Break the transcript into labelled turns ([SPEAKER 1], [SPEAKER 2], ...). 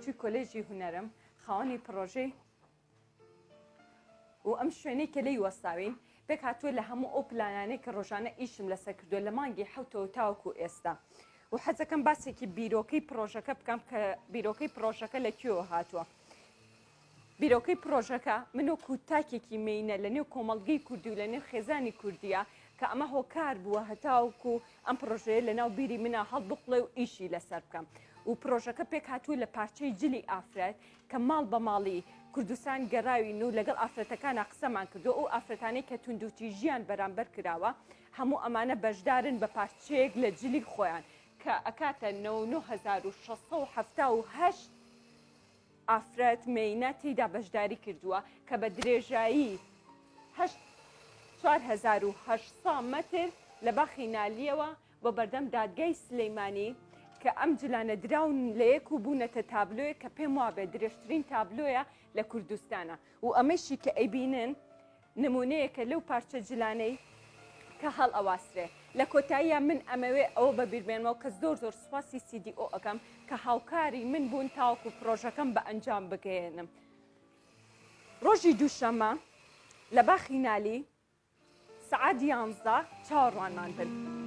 [SPEAKER 1] باڵچووی کۆلێژی هونەرم خاوەنی پرۆژەی و ئەم شوێنەی کە لێی وەستاوین پێک هاتووە لە هەموو ئەو پلانانەی کە ڕۆژانە ئیشم لەسەر کردووە لە مانگی حوتەوە تاوەکو ئێستا و حەزەکەم باسێکی بیرۆکەی پرۆژەکە بکەم کە بیرۆکەی پرۆژەکە لەکوێوە هاتووە. بیرۆکەی پرۆژەکە منۆ کوتاکێکی مینە لە نێو کۆمەڵگەی کوردی و لە نێو خێزانی کوردیە کە ئەمە هۆکار بووە هەتاوکو ئەم پرۆژەیە لە ناو بیری منە هەڵبقڵێ و ئیشی لەسەر بکەم و پرۆژەکە پێک هاتووە لە پارچەی جلی ئافرەت کە ماڵ بە ماڵی کوردستان گەڕاوین و لەگەڵ ئافرەتەکانە قسەمان کردو ئەو ئافرەتانەی کە توندوتی ژیان بەرامبەر کراوە هەموو ئەمانە بەشدارن بە پارچەیەک لە جلی خۆیان کە ئەکاتە 9678 ئافرەت مینە تێیدا بەشداری کردووە کە بە درێژایی 4800 مەتر لە باخی نالیەوە بە بەردەم دادگای سلەیمانی کە ئەم جلانە دراون لە یەک و بوونەتە تابلۆیە کە پێم وابێ درێژترین تابلۆیە لە کوردستانە و ئەمەشی کە ئەیبینن نمونەیەکە لەو پارچە جلانەی کە هەڵ ئەواسرێ لە کۆتاییە من ئەمەوێ ئەوە بەبیربێنمەوە کە زۆر سوپاسی CDO ئەەکەم کە هاوکاری من بوون تاوەکو پرۆژەکەم بە ئەنجام بگەێنم. ڕۆژی دووشەمە لە باخی نالی سعات 11 چاوەڕوانمان بن.